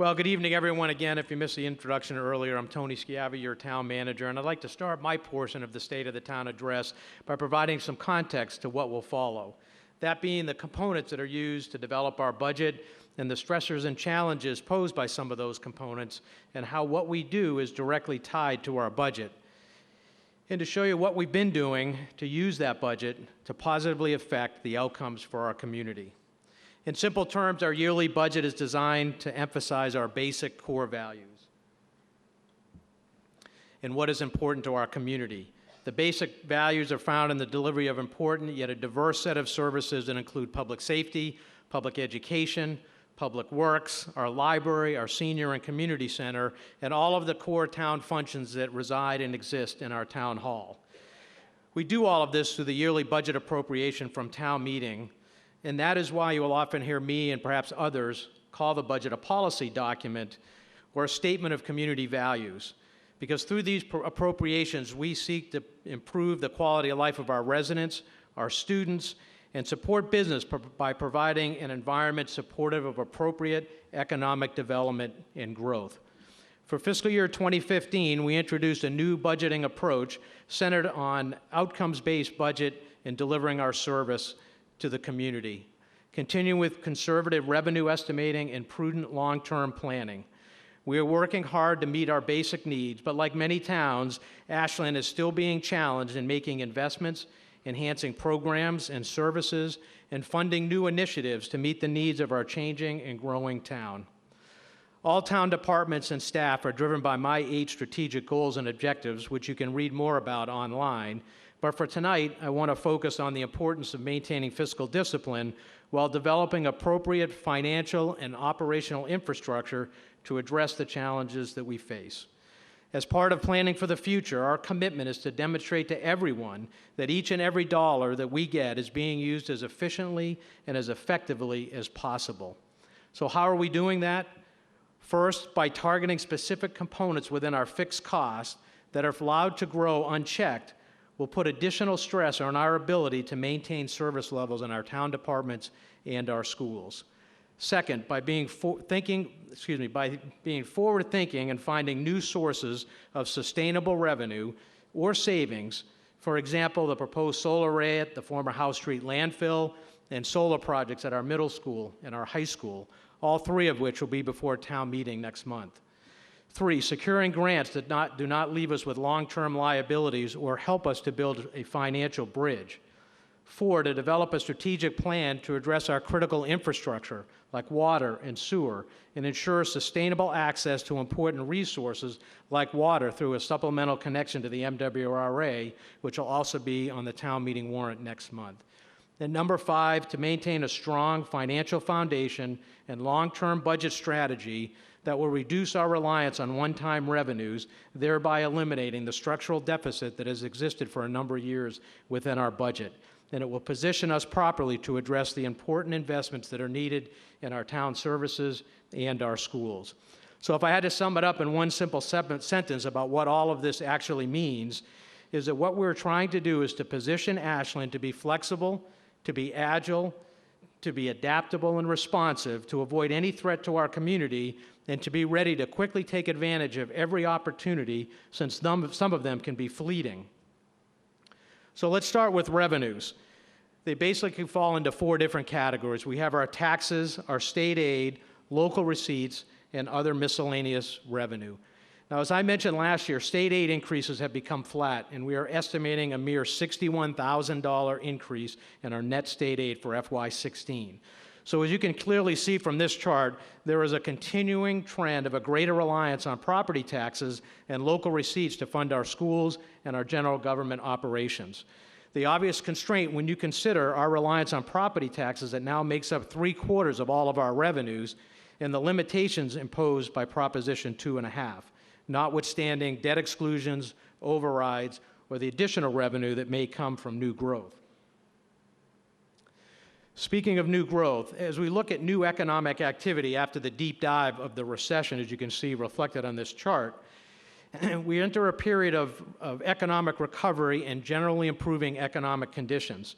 Well, good evening, everyone. Again, if you missed the introduction earlier, I'm Tony Schiavi, your town manager, and I'd like to start my portion of the State of the Town address by providing some context to what will follow. That being the components that are used to develop our budget and the stressors and challenges posed by some of those components and how what we do is directly tied to our budget. And to show you what we've been doing to use that budget to positively affect the outcomes for our community. In simple terms, our yearly budget is designed to emphasize our basic core values and what is important to our community. The basic values are found in the delivery of important yet a diverse set of services that include public safety, public education, public works, our library, our senior and community center, and all of the core town functions that reside and exist in our town hall. We do all of this through the yearly budget appropriation from town meeting, and that is why you will often hear me and perhaps others call the budget a policy document or a statement of community values. Because through these appropriations, we seek to improve the quality of life of our residents, our students, and support business by providing an environment supportive of appropriate economic development and growth. For fiscal year 2015, we introduced a new budgeting approach centered on outcomes-based budget and delivering our service to the community, continuing with conservative revenue estimating and prudent long-term planning. We are working hard to meet our basic needs, but like many towns, Ashland is still being challenged in making investments, enhancing programs and services, and funding new initiatives to meet the needs of our changing and growing town. All town departments and staff are driven by my 8 strategic goals and objectives, which you can read more about online. But for tonight, I want to focus on the importance of maintaining fiscal discipline while developing appropriate financial and operational infrastructure to address the challenges that we face. As part of planning for the future, our commitment is to demonstrate to everyone that each and every dollar that we get is being used as efficiently and as effectively as possible. So how are we doing that? First, by targeting specific components within our fixed costs that, if allowed to grow unchecked, will put additional stress on our ability to maintain service levels in our town departments and our schools. Second, by being forward-thinking and finding new sources of sustainable revenue or savings, for example, the proposed solar array at the former House Street landfill and solar projects at our middle school and our high school, all 3 of which will be before town meeting next month. 3, securing grants that do not leave us with long-term liabilities or help us to build a financial bridge. 4, to develop a strategic plan to address our critical infrastructure like water and sewer and ensure sustainable access to important resources like water through a supplemental connection to the MWRA, which will also be on the town meeting warrant next month. And number 5, to maintain a strong financial foundation and long-term budget strategy that will reduce our reliance on one-time revenues, thereby eliminating the structural deficit that has existed for a number of years within our budget. And it will position us properly to address the important investments that are needed in our town services and our schools. So if I had to sum it up in one simple sentence about what all of this actually means, is that what we're trying to do is to position Ashland to be flexible, to be agile, to be adaptable and responsive, to avoid any threat to our community, and to be ready to quickly take advantage of every opportunity, since some of them can be fleeting. So let's start with revenues. They basically fall into 4 different categories. We have our taxes, our state aid, local receipts, and other miscellaneous revenue. Now, as I mentioned last year, state aid increases have become flat, and we are estimating a mere $61,000 increase in our net state aid for FY16. So as you can clearly see from this chart, there is a continuing trend of a greater reliance on property taxes and local receipts to fund our schools and our general government operations. The obvious constraint when you consider our reliance on property taxes that now makes up 3/4 of all of our revenues and the limitations imposed by Proposition 2.5, notwithstanding debt exclusions, overrides, or the additional revenue that may come from new growth. Speaking of new growth, as we look at new economic activity after the deep dive of the recession, as you can see reflected on this chart, we enter a period of economic recovery and generally improving economic conditions.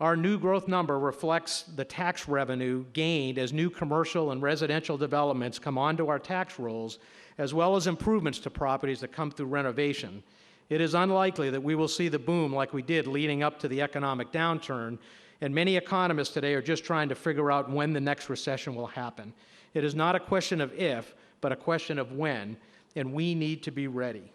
Our new growth number reflects the tax revenue gained as new commercial and residential developments come onto our tax rolls, as well as improvements to properties that come through renovation. It is unlikely that we will see the boom like we did leading up to the economic downturn, and many economists today are just trying to figure out when the next recession will happen. It is not a question of if, but a question of when, and we need to be ready.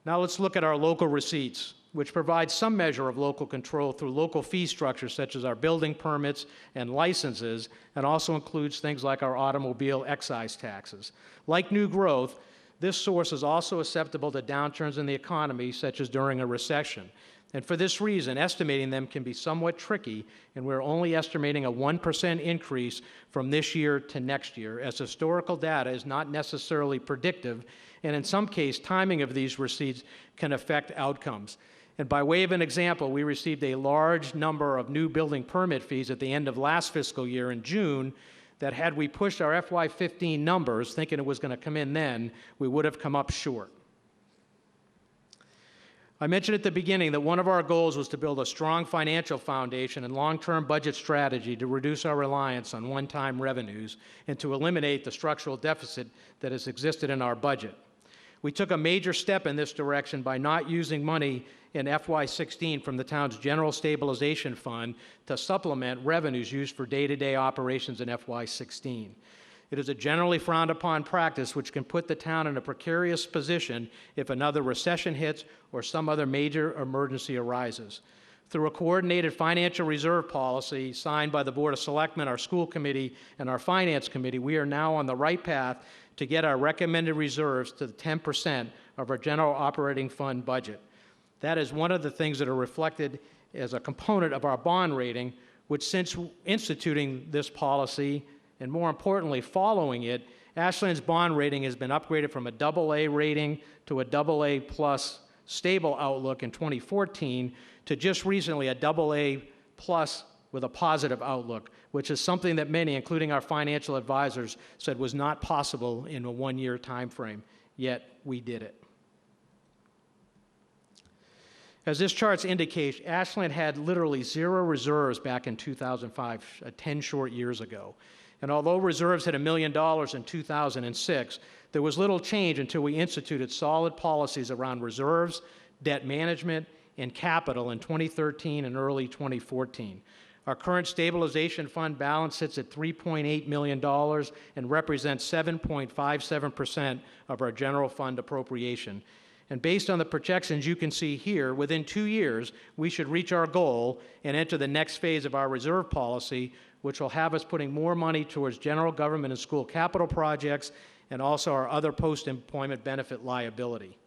Now let's look at our local receipts, which provide some measure of local control through local fee structures such as our building permits and licenses, and also includes things like our automobile excise taxes. Like new growth, this source is also susceptible to downturns in the economy, such as during a recession. And for this reason, estimating them can be somewhat tricky, and we're only estimating a 1% increase from this year to next year, as historical data is not necessarily predictive, and in some case, timing of these receipts can affect outcomes. And by way of an example, we received a large number of new building permit fees at the end of last fiscal year in June that had we pushed our FY15 numbers, thinking it was going to come in then, we would have come up short. I mentioned at the beginning that one of our goals was to build a strong financial foundation and long-term budget strategy to reduce our reliance on one-time revenues and to eliminate the structural deficit that has existed in our budget. We took a major step in this direction by not using money in FY16 from the town's General Stabilization Fund to supplement revenues used for day-to-day operations in FY16. It is a generally frowned upon practice which can put the town in a precarious position if another recession hits or some other major emergency arises. Through a coordinated financial reserve policy signed by the Board of Selectmen, our school committee, and our finance committee, we are now on the right path to get our recommended reserves to 10% of our general operating fund budget. That is one of the things that are reflected as a component of our bond rating, which since instituting this policy, and more importantly, following it, Ashland's bond rating has been upgraded from a AA rating to a AA plus stable outlook in 2014 to just recently a AA plus with a positive outlook, which is something that many, including our financial advisors, said was not possible in a one-year time frame, yet we did it. As this chart indicates, Ashland had literally zero reserves back in 2005, 10 short years ago. And although reserves hit $1 million in 2006, there was little change until we instituted solid policies around reserves, debt management, and capital in 2013 and early 2014. Our current stabilization fund balance sits at $3.8 million and represents 7.57% of our general fund appropriation. And based on the projections you can see here, within 2 years, we should reach our goal and enter the next phase of our reserve policy, which will have us putting more money towards general government and school capital projects and also our other post-employment benefit liability.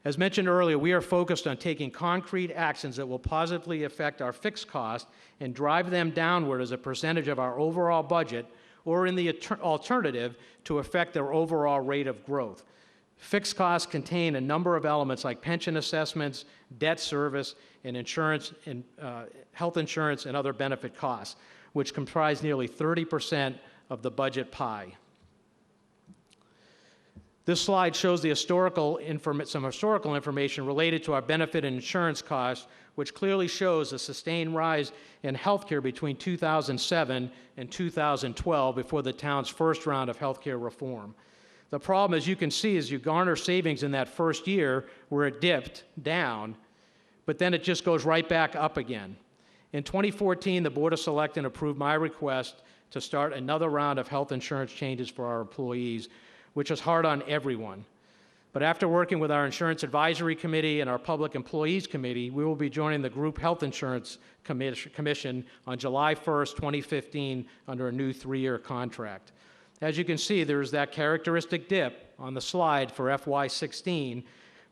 As mentioned earlier, we are focused on taking concrete actions that will positively affect our fixed costs and drive them downward as a percentage of our overall budget, or in the alternative, to affect their overall rate of growth. Fixed costs contain a number of elements like pension assessments, debt service, and insurance, and health insurance and other benefit costs, which comprise nearly 30% of the budget pie. This slide shows the some historical information related to our benefit and insurance costs, which clearly shows a sustained rise in healthcare between 2007 and 2012 before the town's first round of healthcare reform. The problem, as you can see, is you garner savings in that first year where it dipped down, but then it just goes right back up again. In 2014, the Board of Selectmen approved my request to start another round of health insurance changes for our employees, which is hard on everyone. But after working with our Insurance Advisory Committee and our Public Employees Committee, we will be joining the Group Health Insurance Commission on July 1st, 2015, under a new 3-year contract. As you can see, there's that characteristic dip on the slide for FY16,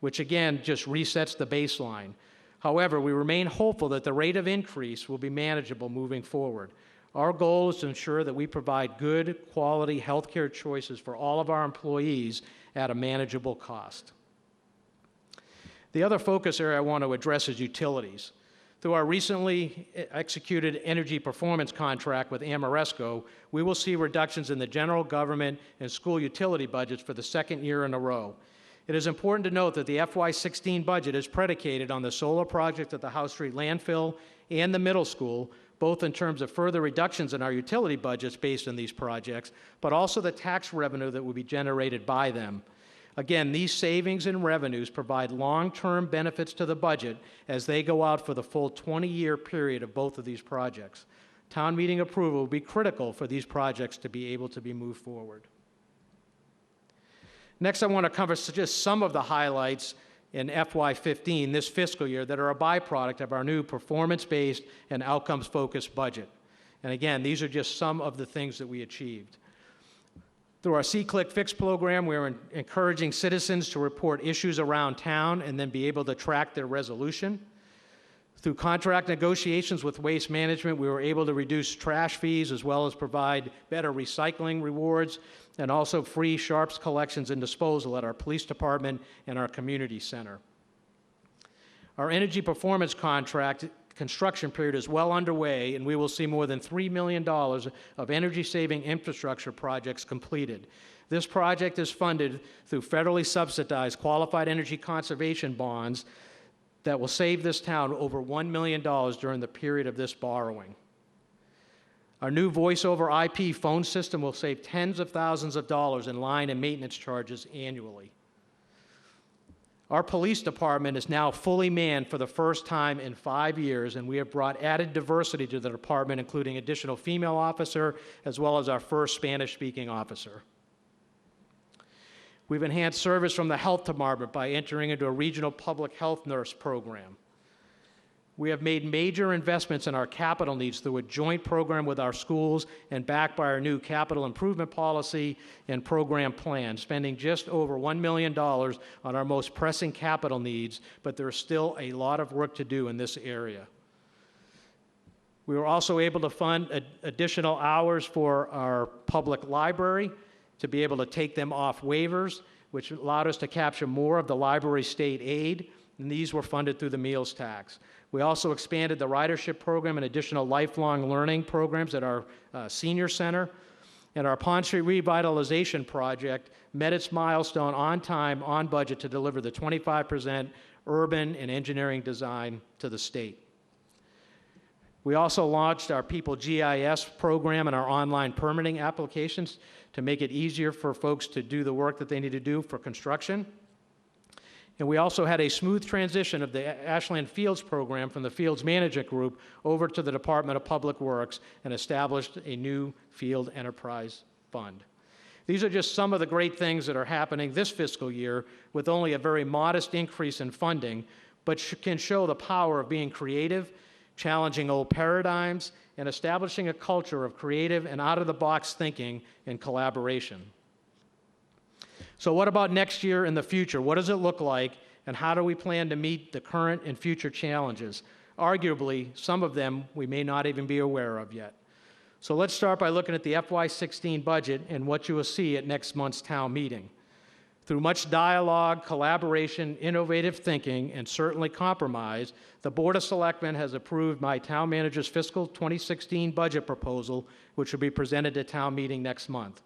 which again just resets the baseline. However, we remain hopeful that the rate of increase will be manageable moving forward. Our goal is to ensure that we provide good quality healthcare choices for all of our employees at a manageable cost. The other focus area I want to address is utilities. Through our recently executed energy performance contract with Ameresco, we will see reductions in the general government and school utility budgets for the second year in a row. It is important to note that the FY16 budget is predicated on the solar project at the House Street landfill and the middle school, both in terms of further reductions in our utility budgets based on these projects, but also the tax revenue that will be generated by them. Again, these savings and revenues provide long-term benefits to the budget as they go out for the full 20-year period of both of these projects. Town meeting approval will be critical for these projects to be able to be moved forward. Next, I want to cover just some of the highlights in FY15, this fiscal year, that are a byproduct of our new performance-based and outcomes-focused budget. And again, these are just some of the things that we achieved. Through our See-Click Fix program, we're encouraging citizens to report issues around town and then be able to track their resolution. Through contract negotiations with Waste Management, we were able to reduce trash fees as well as provide better recycling rewards and also free sharps collections and disposal at our police department and our community center. Our energy performance contract construction period is well underway, and we will see more than $3 million of energy-saving infrastructure projects completed. This project is funded through federally subsidized qualified energy conservation bonds that will save this town over $1 million during the period of this borrowing. Our new voice-over IP phone system will save tens of thousands of dollars in line and maintenance charges annually. Our police department is now fully manned for the first time in 5 years, and we have brought added diversity to the department, including additional female officer, as well as our first Spanish-speaking officer. We've enhanced service from the health department by entering into a regional public health nurse program. We have made major investments in our capital needs through a joint program with our schools and backed by our new capital improvement policy and program plan, spending just over $1 million on our most pressing capital needs, but there's still a lot of work to do in this area. We were also able to fund additional hours for our public library to be able to take them off waivers, which allowed us to capture more of the library state aid, and these were funded through the meals tax. We also expanded the ridership program and additional lifelong learning programs at our senior center. And our Pond Street revitalization project met its milestone on time, on budget, to deliver the 25% urban and engineering design to the state. We also launched our People GIS program and our online permitting applications to make it easier for folks to do the work that they need to do for construction. And we also had a smooth transition of the Ashland Fields program from the Fields Management Group over to the Department of Public Works and established a new Field Enterprise Fund. These are just some of the great things that are happening this fiscal year with only a very modest increase in funding, but can show the power of being creative, challenging old paradigms, and establishing a culture of creative and out-of-the-box thinking and collaboration. So what about next year and the future? What does it look like, and how do we plan to meet the current and future challenges? Arguably, some of them we may not even be aware of yet. So let's start by looking at the FY16 budget and what you will see at next month's town meeting. Through much dialogue, collaboration, innovative thinking, and certainly compromise, the Board of Selectmen has approved my town manager's fiscal 2016 budget proposal, which will be presented at town meeting next month.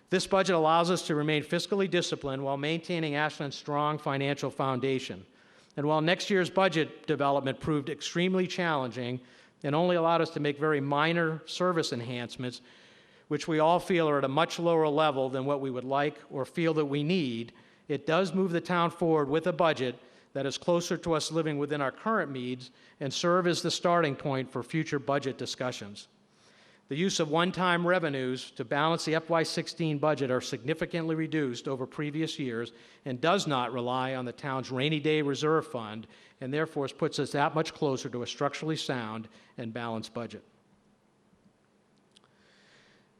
This budget allows us to remain fiscally disciplined while maintaining Ashland's strong financial foundation. And while next year's budget development proved extremely challenging and only allowed us to make very minor service enhancements, which we all feel are at a much lower level than what we would like or feel that we need, it does move the town forward with a budget that is closer to us living within our current needs and serve as the starting point for future budget discussions. The use of one-time revenues to balance the FY16 budget are significantly reduced over previous years and does not rely on the town's rainy day reserve fund, and therefore puts us that much closer to a structurally sound and balanced budget.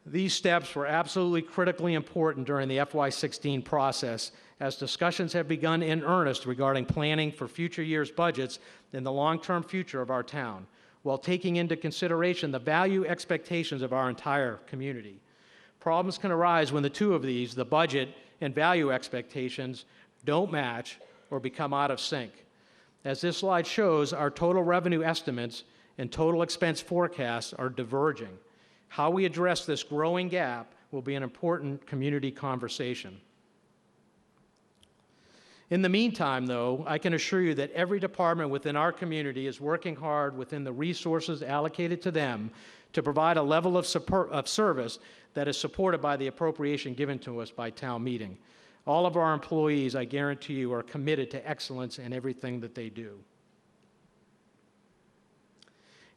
These steps were absolutely critically important during the FY16 process, as discussions have begun in earnest regarding planning for future years' budgets and the long-term future of our town, while taking into consideration the value expectations of our entire community. Problems can arise when the two of these, the budget and value expectations, don't match or become out of sync. As this slide shows, our total revenue estimates and total expense forecasts are diverging. How we address this growing gap will be an important community conversation. In the meantime, though, I can assure you that every department within our community is working hard within the resources allocated to them to provide a level of service that is supported by the appropriation given to us by town meeting. All of our employees, I guarantee you, are committed to excellence in everything that they do.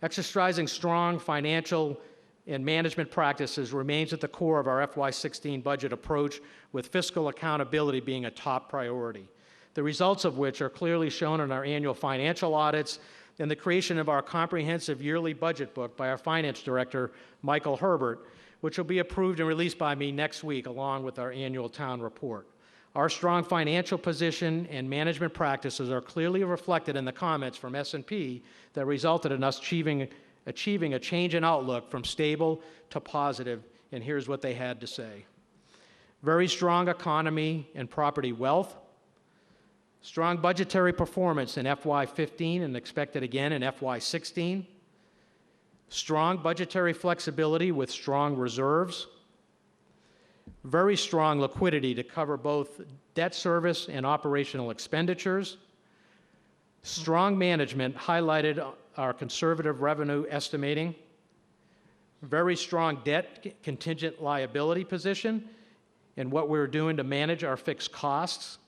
Exercising strong financial and management practices remains at the core of our FY16 budget approach, with fiscal accountability being a top priority, the results of which are clearly shown in our annual financial audits and the creation of our comprehensive yearly budget book by our finance director, Michael Herbert, which will be approved and released by me next week along with our annual town report. Our strong financial position and management practices are clearly reflected in the comments from S&P that resulted in us achieving a change in outlook from stable to positive, and here's what they had to say. Very strong economy and property wealth, strong budgetary performance in FY15 and expected again in FY16, strong budgetary flexibility with strong reserves, very strong liquidity to cover both debt service and operational expenditures, strong management highlighted our conservative revenue estimating, very strong debt contingent liability position and what we're doing to manage our fixed costs,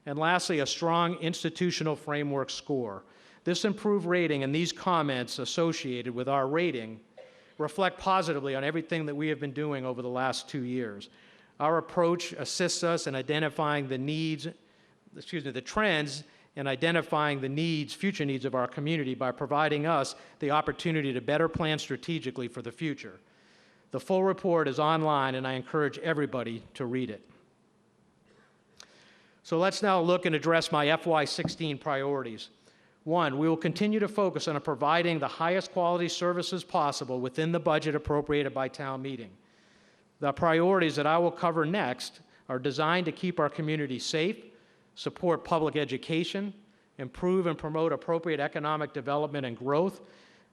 and lastly, a strong institutional framework score. This improved rating and these comments associated with our rating reflect positively on everything that we have been doing over the last 2 years. Our approach assists us in identifying the trends and identifying the needs, future needs of our community by providing us the opportunity to better plan strategically for the future. The full report is online and I encourage everybody to read it. So let's now look and address my FY16 priorities. 1, we will continue to focus on providing the highest quality services possible within the budget appropriated by town meeting. The priorities that I will cover next are designed to keep our community safe, support public education, improve and promote appropriate economic development and growth,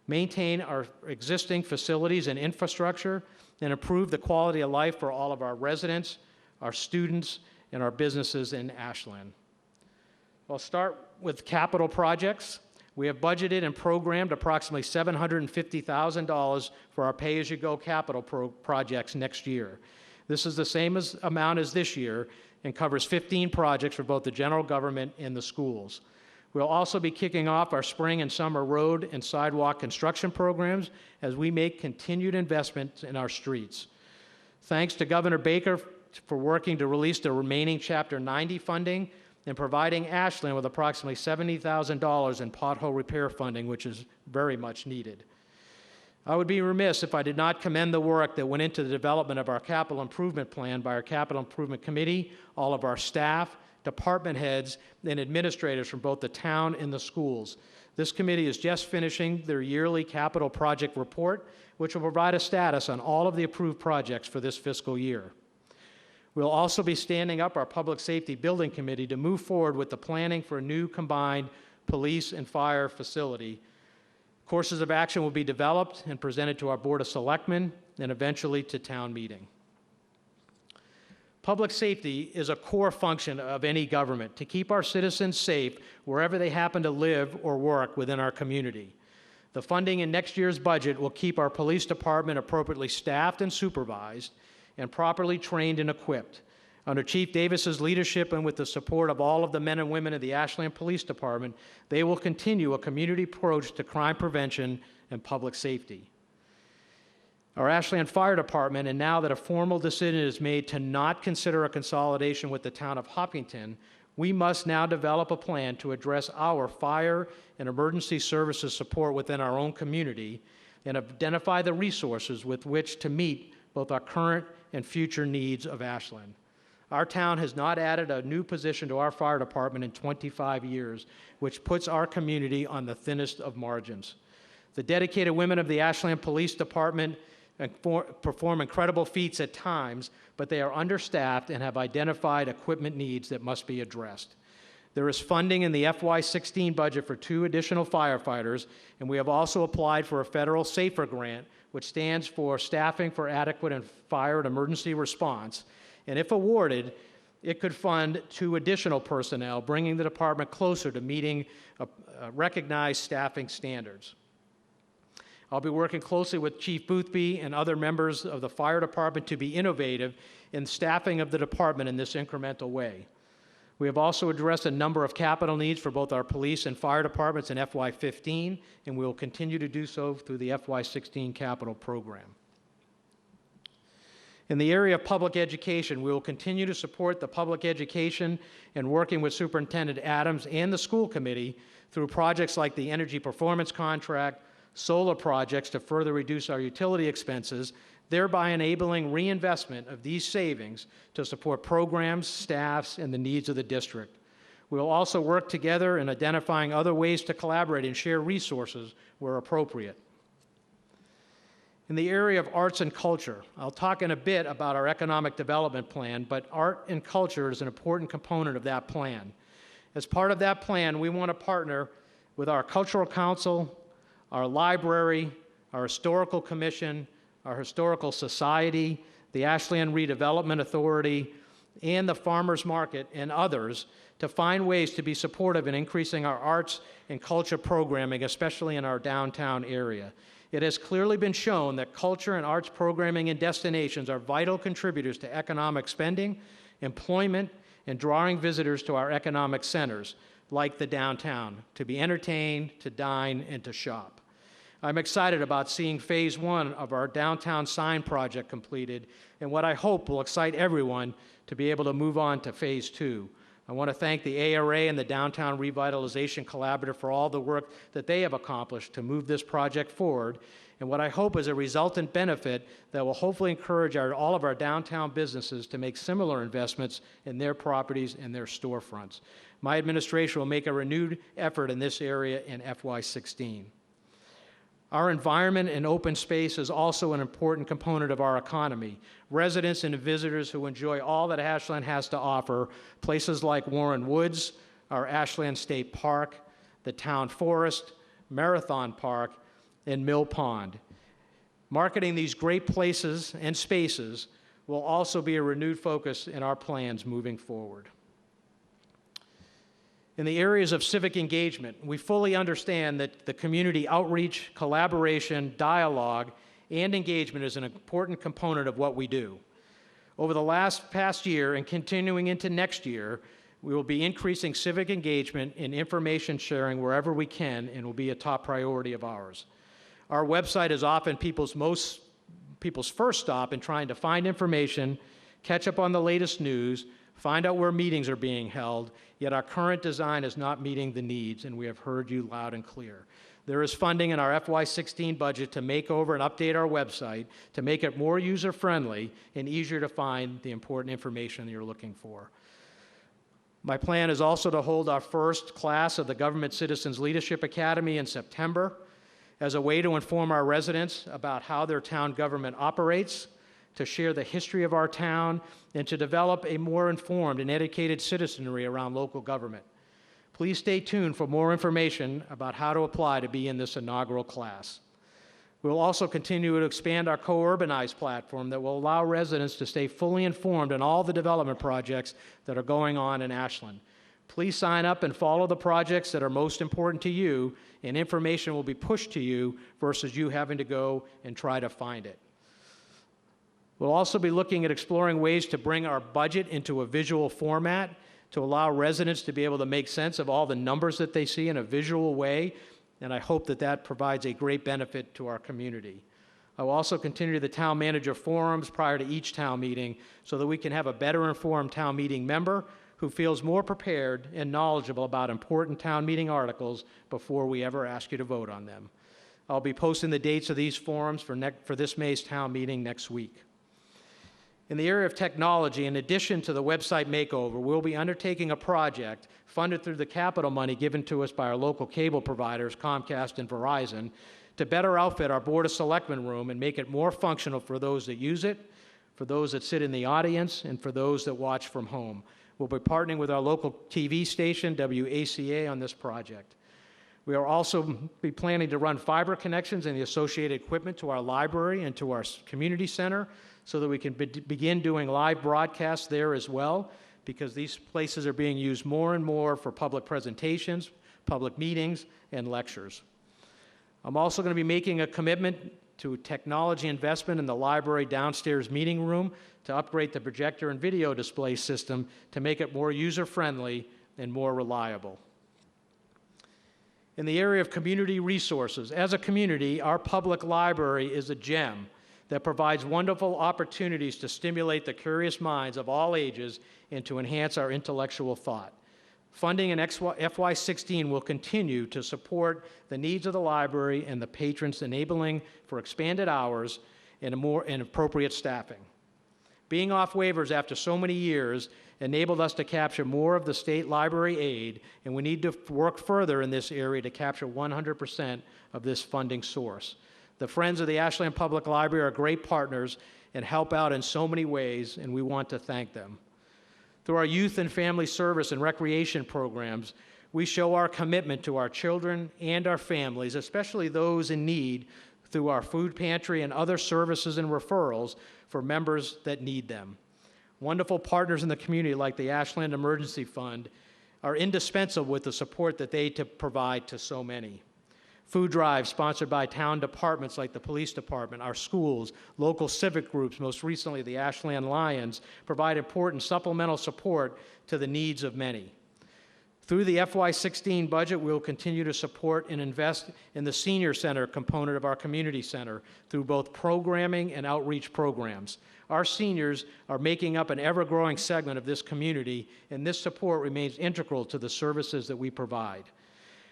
maintain our existing facilities and infrastructure, and improve the quality of life for all of our residents, our students, and our businesses in Ashland. I'll start with capital projects. We have budgeted and programmed approximately $750,000 for our pay-as-you-go capital projects next year. This is the same amount as this year and covers 15 projects for both the general government and the schools. We'll also be kicking off our spring and summer road and sidewalk construction programs as we make continued investments in our streets. Thanks to Governor Baker for working to release the remaining Chapter 90 funding and providing Ashland with approximately $70,000 in pothole repair funding, which is very much needed. I would be remiss if I did not commend the work that went into the development of our capital improvement plan by our capital improvement committee, all of our staff, department heads, and administrators from both the town and the schools. This committee is just finishing their yearly capital project report, which will provide a status on all of the approved projects for this fiscal year. We'll also be standing up our Public Safety Building Committee to move forward with the planning for a new combined police and fire facility. Courses of action will be developed and presented to our Board of Selectmen and eventually to town meeting. Public safety is a core function of any government to keep our citizens safe wherever they happen to live or work within our community. The funding in next year's budget will keep our police department appropriately staffed and supervised and properly trained and equipped. Under Chief Davis's leadership and with the support of all of the men and women of the Ashland Police Department, they will continue a community approach to crime prevention and public safety. Our Ashland Fire Department, and now that a formal decision is made to not consider a consolidation with the town of Hopkinton, we must now develop a plan to address our fire and emergency services support within our own community and identify the resources with which to meet both our current and future needs of Ashland. Our town has not added a new position to our fire department in 25 years, which puts our community on the thinnest of margins. The dedicated women of the Ashland Police Department perform incredible feats at times, but they are understaffed and have identified equipment needs that must be addressed. There is funding in the FY16 budget for 2 additional firefighters, and we have also applied for a federal SAFER grant, which stands for Staffing for Adequate and Fire and Emergency Response. And if awarded, it could fund 2 additional personnel, bringing the department closer to meeting recognized staffing standards. I'll be working closely with Chief Boothby and other members of the fire department to be innovative in staffing of the department in this incremental way. We have also addressed a number of capital needs for both our police and fire departments in FY15, and we will continue to do so through the FY16 capital program. In the area of public education, we will continue to support the public education and working with Superintendent Adams and the school committee through projects like the energy performance contract, solar projects to further reduce our utility expenses, thereby enabling reinvestment of these savings to support programs, staffs, and the needs of the district. We will also work together in identifying other ways to collaborate and share resources where appropriate. In the area of arts and culture, I'll talk in a bit about our economic development plan, but art and culture is an important component of that plan. As part of that plan, we want to partner with our Cultural Council, our library, our Historical Commission, our Historical Society, the Ashland Redevelopment Authority, and the Farmers Market and others to find ways to be supportive in increasing our arts and culture programming, especially in our downtown area. It has clearly been shown that culture and arts programming and destinations are vital contributors to economic spending, employment, and drawing visitors to our economic centers, like the downtown, to be entertained, to dine, and to shop. I'm excited about seeing phase 1 of our downtown sign project completed, and what I hope will excite everyone to be able to move on to phase 2. I want to thank the ARA and the Downtown Revitalization Collaborative for all the work that they have accomplished to move this project forward, and what I hope is a resultant benefit that will hopefully encourage all of our downtown businesses to make similar investments in their properties and their storefronts. My administration will make a renewed effort in this area in FY16. Our environment and open space is also an important component of our economy. Residents and visitors who enjoy all that Ashland has to offer, places like Warren Woods, our Ashland State Park, the Town Forest, Marathon Park, and Mill Pond. Marketing these great places and spaces will also be a renewed focus in our plans moving forward. In the areas of civic engagement, we fully understand that the community outreach, collaboration, dialogue, and engagement is an important component of what we do. Over the past year and continuing into next year, we will be increasing civic engagement and information sharing wherever we can, and will be a top priority of ours. Our website is often people's first stop in trying to find information, catch up on the latest news, find out where meetings are being held, yet our current design is not meeting the needs, and we have heard you loud and clear. There is funding in our FY16 budget to make over and update our website to make it more user-friendly and easier to find the important information that you're looking for. My plan is also to hold our first class of the Government Citizens Leadership Academy in September as a way to inform our residents about how their town government operates, to share the history of our town, and to develop a more informed and educated citizenry around local government. Please stay tuned for more information about how to apply to be in this inaugural class. We'll also continue to expand our Co-Urbanize platform that will allow residents to stay fully informed on all the development projects that are going on in Ashland. Please sign up and follow the projects that are most important to you, and information will be pushed to you versus you having to go and try to find it. We'll also be looking at exploring ways to bring our budget into a visual format to allow residents to be able to make sense of all the numbers that they see in a visual way, and I hope that that provides a great benefit to our community. I will also continue the town manager forums prior to each town meeting so that we can have a better informed town meeting member who feels more prepared and knowledgeable about important town meeting articles before we ever ask you to vote on them. I'll be posting the dates of these forums for this May's town meeting next week. In the area of technology, in addition to the website makeover, we'll be undertaking a project funded through the capital money given to us by our local cable providers, Comcast and Verizon, to better outfit our Board of Selectmen room and make it more functional for those that use it, for those that sit in the audience, and for those that watch from home. We'll be partnering with our local TV station, WACA, on this project. We will also be planning to run fiber connections and the associated equipment to our library and to our community center so that we can begin doing live broadcasts there as well because these places are being used more and more for public presentations, public meetings, and lectures. I'm also going to be making a commitment to technology investment in the library downstairs meeting room to upgrade the projector and video display system to make it more user-friendly and more reliable. In the area of community resources, as a community, our public library is a gem that provides wonderful opportunities to stimulate the curious minds of all ages and to enhance our intellectual thought. Funding in FY16 will continue to support the needs of the library and the patrons, enabling for expanded hours and appropriate staffing. Being off waivers after so many years enabled us to capture more of the state library aid, and we need to work further in this area to capture 100% of this funding source. The Friends of the Ashland Public Library are great partners and help out in so many ways, and we want to thank them. Through our youth and family service and recreation programs, we show our commitment to our children and our families, especially those in need, through our food pantry and other services and referrals for members that need them. Wonderful partners in the community like the Ashland Emergency Fund are indispensable with the support that they provide to so many. Food drives sponsored by town departments like the police department, our schools, local civic groups, most recently the Ashland Lions, provide important supplemental support to the needs of many. Through the FY16 budget, we will continue to support and invest in the senior center component of our community center through both programming and outreach programs. Our seniors are making up an ever-growing segment of this community, and this support remains integral to the services that we provide.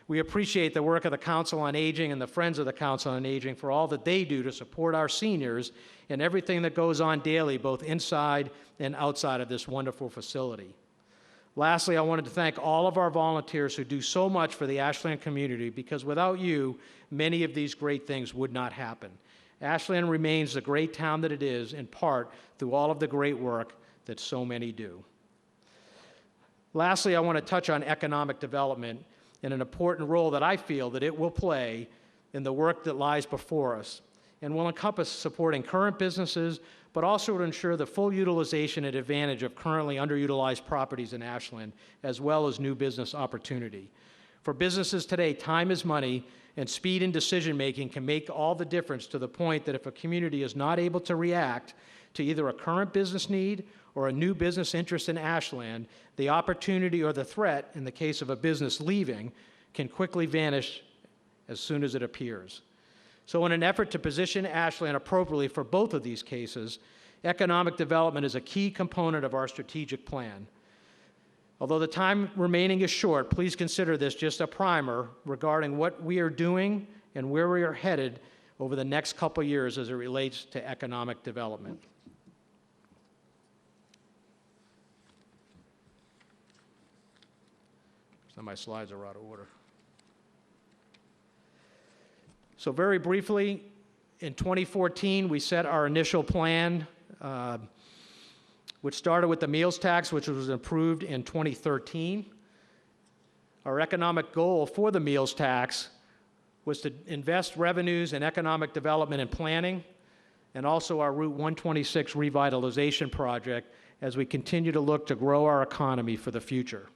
We appreciate the work of the Council on Aging and the Friends of the Council on Aging for all that they do to support our seniors and everything that goes on daily, both inside and outside of this wonderful facility. Lastly, I wanted to thank all of our volunteers who do so much for the Ashland community, because without you, many of these great things would not happen. Ashland remains the great town that it is, in part through all of the great work that so many do. Lastly, I want to touch on economic development and an important role that I feel that it will play in the work that lies before us, and will encompass supporting current businesses, but also to ensure the full utilization and advantage of currently underutilized properties in Ashland, as well as new business opportunity. For businesses today, time is money, and speed in decision-making can make all the difference, to the point that if a community is not able to react to either a current business need or a new business interest in Ashland, the opportunity or the threat, in the case of a business leaving, can quickly vanish as soon as it appears. So in an effort to position Ashland appropriately for both of these cases, economic development is a key component of our strategic plan. Although the time remaining is short, please consider this just a primer regarding what we are doing and where we are headed over the next couple years as it relates to economic development. Some of my slides are out of order. So very briefly, in 2014, we set our initial plan, which started with the meals tax, which was approved in 2013. Our economic goal for the meals tax was to invest revenues in economic development and planning, and also our Route 126 revitalization project, as we continue to look to grow our economy for the future.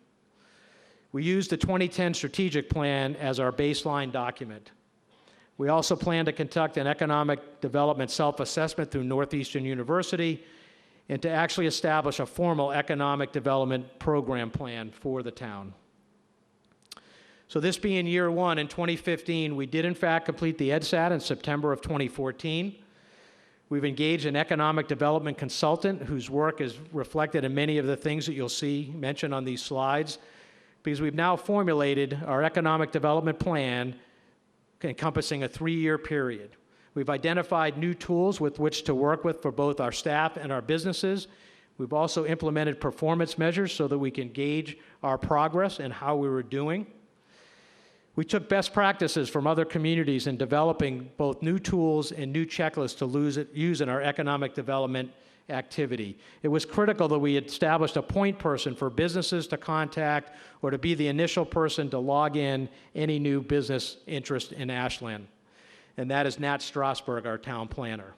We used the 2010 strategic plan as our baseline document. We also plan to conduct an economic development self-assessment through Northeastern University, and to actually establish a formal economic development program plan for the town. So this being year one, in 2015, we did in fact complete the EdSat in September of 2014. We've engaged an economic development consultant whose work is reflected in many of the things that you'll see mentioned on these slides, because we've now formulated our economic development plan encompassing a 3-year period. We've identified new tools with which to work with for both our staff and our businesses. We've also implemented performance measures so that we can gauge our progress and how we were doing. We took best practices from other communities in developing both new tools and new checklists to use in our economic development activity. It was critical that we established a point person for businesses to contact, or to be the initial person to log in any new business interest in Ashland. And that is Nat Strasberg, our town planner.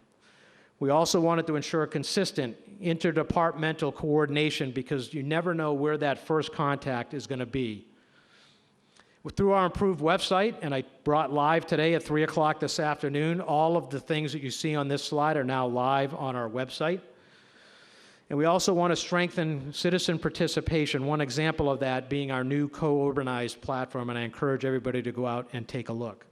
We also wanted to ensure consistent interdepartmental coordination because you never know where that first contact is going to be. Through our improved website, and I brought live today at 3 o'clock this afternoon, all of the things that you see on this slide are now live on our website. And we also want to strengthen citizen participation, one example of that being our new co-urbanized platform, and I encourage everybody to go out and take a look.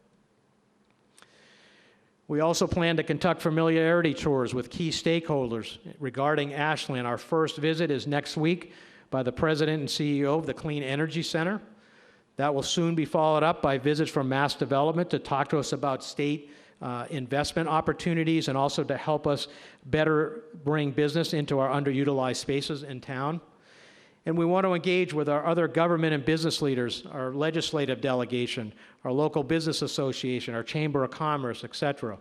We also plan to conduct familiarity tours with key stakeholders regarding Ashland. Our first visit is next week by the President and CEO of the Clean Energy Center. That will soon be followed up by visits from Mass Development to talk to us about state investment opportunities and also to help us better bring business into our underutilized spaces in town. And we want to engage with our other government and business leaders, our legislative delegation, our local business association, our Chamber of Commerce, etc.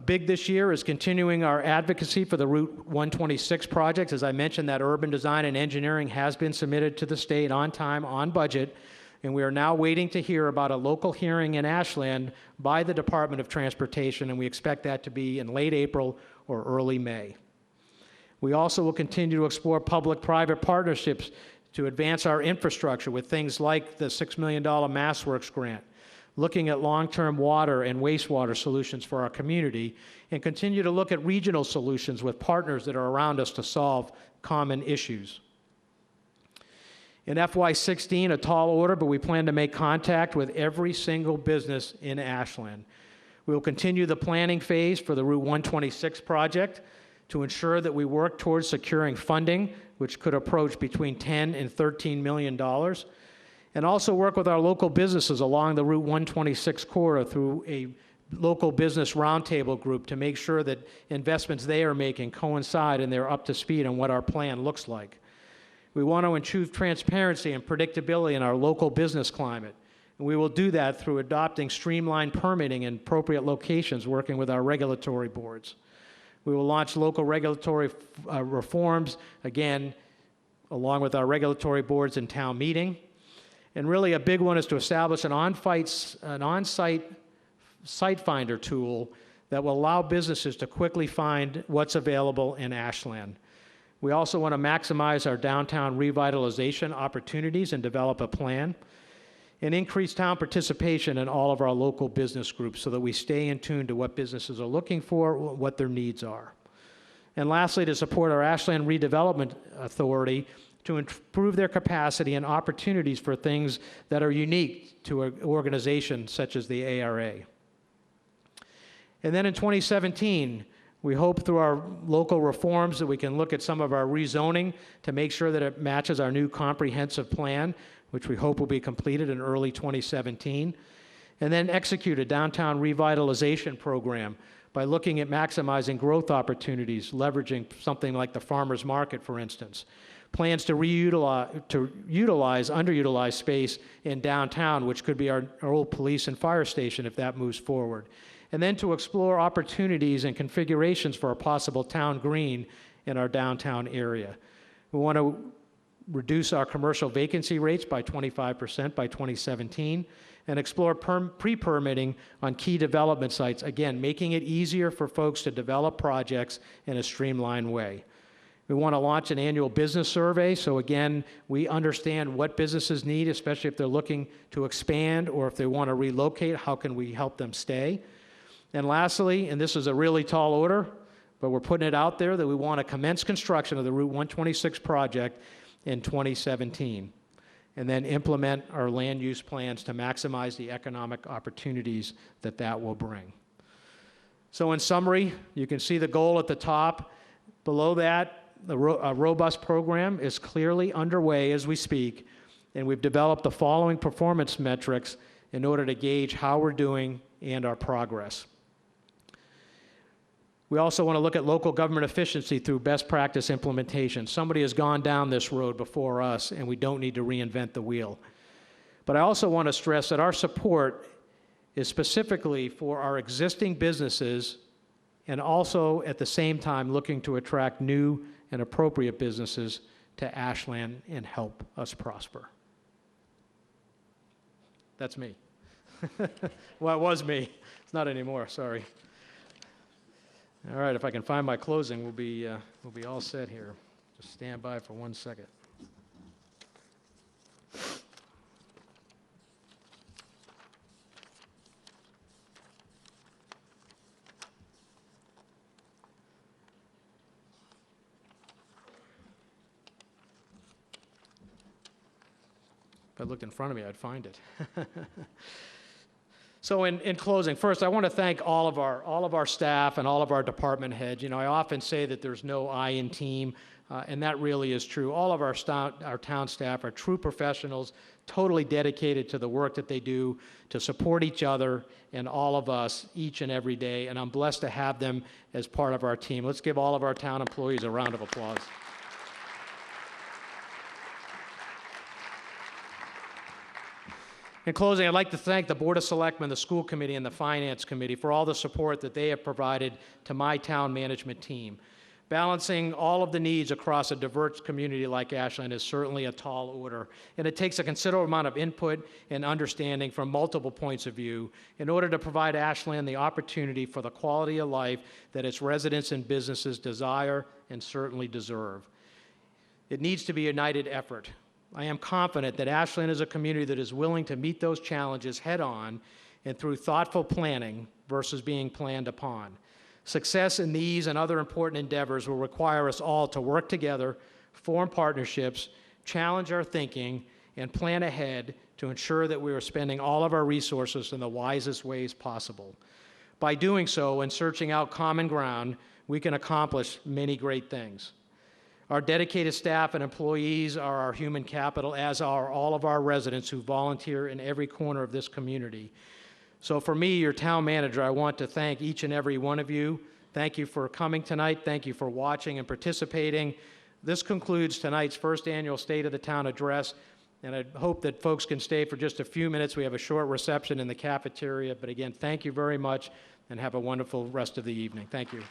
Big this year is continuing our advocacy for the Route 126 project. As I mentioned, that urban design and engineering has been submitted to the state on time, on budget, and we are now waiting to hear about a local hearing in Ashland by the Department of Transportation, and we expect that to be in late April or early May. We also will continue to explore public-private partnerships to advance our infrastructure with things like the $6 million MassWorks grant, looking at long-term water and wastewater solutions for our community, and continue to look at regional solutions with partners that are around us to solve common issues. In FY16, a tall order, but we plan to make contact with every single business in Ashland. We will continue the planning phase for the Route 126 project to ensure that we work towards securing funding, which could approach between $10 and $13 million, and also work with our local businesses along the Route 126 corridor through a local business roundtable group to make sure that investments they are making coincide and they're up to speed on what our plan looks like. We want to achieve transparency and predictability in our local business climate, and we will do that through adopting streamlined permitting in appropriate locations, working with our regulatory boards. We will launch local regulatory reforms, again, along with our regulatory boards and town meeting. And really a big one is to establish an on-site site finder tool that will allow businesses to quickly find what's available in Ashland. We also want to maximize our downtown revitalization opportunities and develop a plan, and increase town participation in all of our local business groups so that we stay in tune to what businesses are looking for, what their needs are. And lastly, to support our Ashland Redevelopment Authority to improve their capacity and opportunities for things that are unique to an organization such as the ARA. And then in 2017, we hope through our local reforms that we can look at some of our rezoning to make sure that it matches our new comprehensive plan, which we hope will be completed in early 2017, and then execute a downtown revitalization program by looking at maximizing growth opportunities, leveraging something like the farmers market, for instance. Plans to utilize underutilized space in downtown, which could be our old police and fire station if that moves forward. And then to explore opportunities and configurations for a possible town green in our downtown area. We want to reduce our commercial vacancy rates by 25% by 2017, and explore pre-permitting on key development sites, again, making it easier for folks to develop projects in a streamlined way. We want to launch an annual business survey, so again, we understand what businesses need, especially if they're looking to expand or if they want to relocate, how can we help them stay? And lastly, and this is a really tall order, but we're putting it out there, that we want to commence construction of the Route 126 project in 2017, and then implement our land use plans to maximize the economic opportunities that that will bring. So in summary, you can see the goal at the top. Below that, a robust program is clearly underway as we speak, and we've developed the following performance metrics in order to gauge how we're doing and our progress. We also want to look at local government efficiency through best practice implementation. Somebody has gone down this road before us, and we don't need to reinvent the wheel. But I also want to stress that our support is specifically for our existing businesses, and also at the same time looking to attract new and appropriate businesses to Ashland and help us prosper. That's me. Well, it was me. It's not anymore, sorry. All right, if I can find my closing, we'll be all set here. Just stand by for 1 second. If I looked in front of me, I'd find it. So in closing, first, I want to thank all of our staff and all of our department heads. You know, I often say that there's no I in team, and that really is true. All of our town staff are true professionals, totally dedicated to the work that they do to support each other and all of us each and every day, and I'm blessed to have them as part of our team. Let's give all of our town employees a round of applause. In closing, I'd like to thank the Board of Selectmen, the School Committee, and the Finance Committee for all the support that they have provided to my town management team. Balancing all of the needs across a diverse community like Ashland is certainly a tall order, and it takes a considerable amount of input and understanding from multiple points of view in order to provide Ashland the opportunity for the quality of life that its residents and businesses desire and certainly deserve. It needs to be a united effort. I am confident that Ashland is a community that is willing to meet those challenges head-on and through thoughtful planning versus being planned upon. Success in these and other important endeavors will require us all to work together, form partnerships, challenge our thinking, and plan ahead to ensure that we are spending all of our resources in the wisest ways possible. By doing so and searching out common ground, we can accomplish many great things. Our dedicated staff and employees are our human capital, as are all of our residents who volunteer in every corner of this community. So for me, your town manager, I want to thank each and every one of you. Thank you for coming tonight. Thank you for watching and participating. This concludes tonight's first annual State of the Town address, and I hope that folks can stay for just a few minutes. We have a short reception in the cafeteria, but again, thank you very much, and have a wonderful rest of the evening. Thank you.